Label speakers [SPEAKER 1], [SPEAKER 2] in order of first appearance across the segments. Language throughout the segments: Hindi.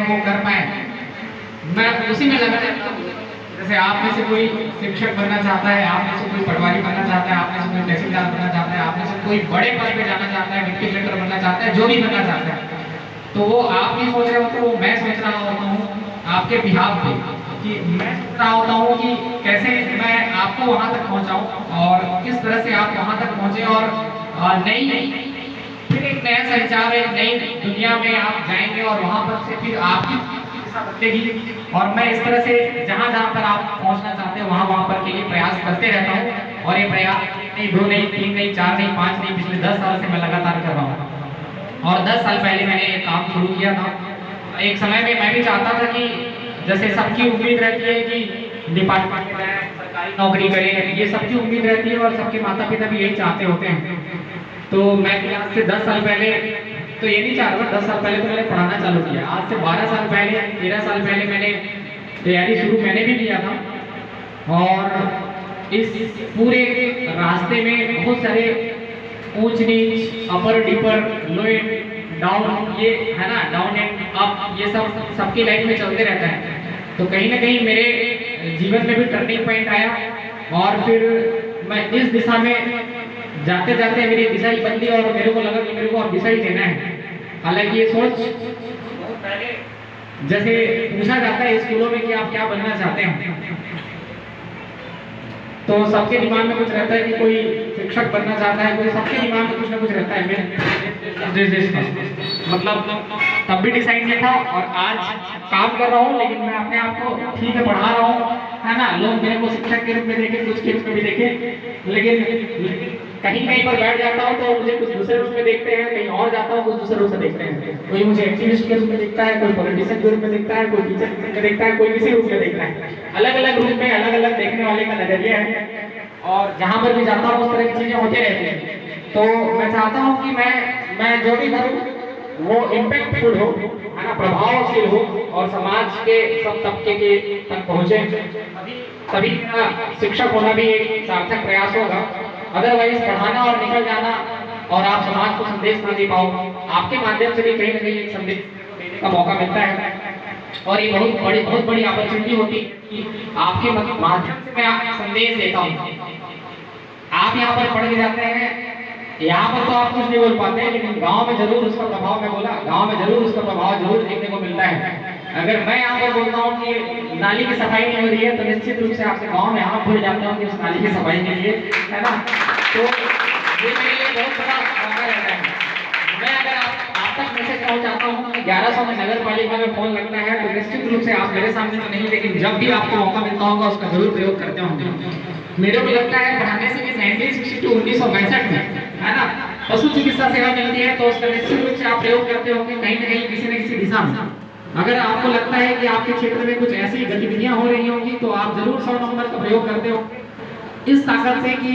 [SPEAKER 1] वो कर पाए, मैं उसी में लगा रहता हूँ। जैसे आप में से कोई शिक्षक बनना चाहता है, आप में से कोई पटवारी बनना चाहता है, आप में से कोई तहसीलदार बनना चाहता है, आप में से कोई बड़े पद पे जाना चाहता है, डिप्टी कलेक्टर बनना चाहता है, जो भी बनना चाहता है, तो वो आप नहीं सोच रहे होते, वो मैं सोच रहा होता हूँ आपके बिहाफ पे, कि मैं सोच रहा होता हूँ कि कैसे मैं आपको वहां तक पहुंचाऊं और किस तरह से आप वहां तक पहुंचे और नई फिर एक नया संचार, एक नई दुनिया में आप जाएंगे और वहां पर से फिर आपकी दिशा बदलेगी। और मैं इस तरह से जहां जहां पर आप पहुंचना चाहते हैं वहां वहां पर के लिए प्रयास करते रहता हूँ। और ये प्रयास नहीं, दो नहीं, तीन नहीं, चार नहीं, पांच नहीं, पिछले 10 साल से मैं लगातार कर रहा हूँ। और 10 साल पहले मैंने ये काम शुरू किया था। एक समय में मैं भी चाहता था कि जैसे सबकी उम्मीद रहती है कि डिपार्टमेंट में जाए, सरकारी नौकरी करें, ये सबकी उम्मीद रहती है और सबके माता पिता भी यही चाहते होते हैं। तो मैं आज से 10 साल पहले तो ये नहीं चाह रहा था, 10 साल पहले तो मैंने पढ़ाना चालू किया। आज से 12 साल पहले, 13 साल पहले मैंने तैयारी शुरू मैंने भी किया था। और इस पूरे रास्ते में बहुत सारे ऊंच नीच, upper dipper, low and down, ये है ना, डाउन एंड अप, ये सब सबकी लाइफ में चलते रहता है। तो कहीं ना कहीं मेरे जीवन में भी टर्निंग पॉइंट आया और फिर मैं इस दिशा में जाते जाते मेरी दिशा ही बदली और मेरे को लगा कि मेरे को अब दिशा ही देना है। हालांकि ये सोच बहुत पहले, जैसे पूछा जाता है स्कूलों में कि आप क्या बनना चाहते हैं, तो सबके दिमाग में कुछ रहता है कि कोई शिक्षक बनना चाहता है, कोई सबके दिमाग में कुछ ना कुछ रहता है। मतलब तब भी डिसाइड नहीं था और आज काम कर रहा हूँ, लेकिन मैं अपने आप को ठीक है पढ़ा रहा हूँ, है ना। लोग मेरे को शिक्षक के रूप में देखे, कुछ के रूप में भी देखे, लेकिन कहीं कहीं पर बैठ जाता हूँ तो मुझे कुछ दूसरे रूप में देखते हैं, कहीं और जाता हूँ कुछ दूसरे रूप से देखते हैं। कोई मुझे एक्टिविस्ट के रूप में देखता है, कोई पॉलिटिशियन के रूप में देखता है, कोई टीचर के रूप में देखता है, कोई किसी रूप में देखता है। अलग अलग रूप में अलग अलग देखने वाले का नजरिया है और जहाँ पर भी जाता हूँ उस तरह की चीजें होती रहती हैं। तो मैं चाहता हूँ कि मैं जो भी करूँ वो इम्पैक्टफुल हो, है ना, प्रभावशील हो और समाज के सब तबके के तक पहुँचे। तभी मेरा शिक्षक होना भी एक सार्थक प्रयास होगा। अदरवाइज पढ़ाना और निकल जाना और आप समाज को संदेश ना दे पाओ, आपके माध्यम से भी कहीं ना कहीं एक संदेश देने का मौका मिलता है और ये बहुत बड़ी अपॉर्चुनिटी होती है कि आपके माध्यम से मैं संदेश देता हूँ। आप यहाँ पर पढ़ के जाते हैं, यहाँ पर तो आप कुछ नहीं बोल पाते, लेकिन गांव में जरूर उसका प्रभाव, मैं बोला गांव में जरूर उसका प्रभाव जरूर देखने को मिलता है। अगर मैं यहाँ पर बोलता हूँ कि नाली की सफाई नहीं हो रही है, तो निश्चित रूप से आपसे गांव में आप भूल जाता हूँ कि उस नाली की सफाई के लिए, है ना। तो ये मेरे लिए बहुत बड़ा मौका रहता है। मैं अगर आप तक मैसेज पहुँचाता हूँ कि 1100 में नगर पालिका में फोन लगता है, तो निश्चित रूप से आप मेरे सामने तो नहीं, लेकिन जब भी आपको मौका मिलता होगा उसका जरूर प्रयोग करते होंगे। मेरे को लगता है पढ़ाने से 1962 में, है ना, पशु चिकित्सा सेवा मिलती है, तो उसका निश्चित रूप से आप प्रयोग करते होंगे कहीं ना कहीं किसी न किसी दिशा में। अगर आपको लगता है कि आपके क्षेत्र में कुछ ऐसी गतिविधियां हो रही होंगी, तो आप जरूर 100 नंबर का प्रयोग करते हो इस ताकत से कि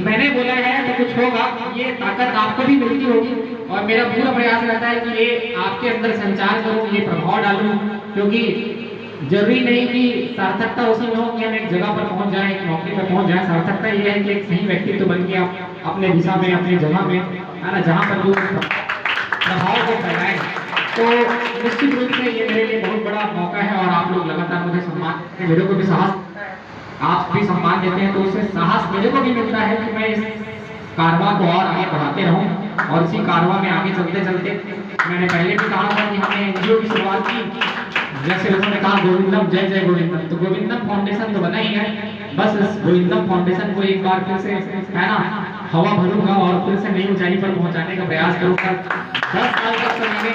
[SPEAKER 1] मैंने बोला है तो कुछ होगा। ये ताकत आपको भी मिलती होगी और मेरा पूरा प्रयास रहता है कि ये आपके अंदर संचार करूं, ये प्रभाव डालूं, क्योंकि जरूरी नहीं कि सार्थकता उसी में हो कि हम एक जगह पर पहुंच जाएं, एक नौकरी पर पहुंच जाएं। सार्थकता ये है कि एक सही व्यक्तित्व बन के आप अपने दिशा में, अपनी जगह में, है ना, जहाँ पर जो प्रभाव को फैलाएं। तो निश्चित रूप से ये मेरे लिए बहुत बड़ा मौका है और आप लोग लगातार मुझे सम्मान, मेरे को भी साहस, आप भी सम्मान देते हैं, तो उससे साहस मेरे को भी मिलता है कि मैं इस कारवां को और आगे बढ़ाते रहूं। और इसी कारवां में आगे चलते चलते, मैंने पहले भी कहा था कि हमने एनजीओ की शुरुआत की, जैसे उन्होंने कहा गोविंदम जय जय गोविंदम, तो गोविंदम फाउंडेशन तो बना ही है। बस इस गोविंदम फाउंडेशन को एक बार फिर से, है ना, हवा भरूंगा और फिर से नई ऊंचाई पर पहुंचाने का प्रयास करूंगा। 10 साल तक मैंने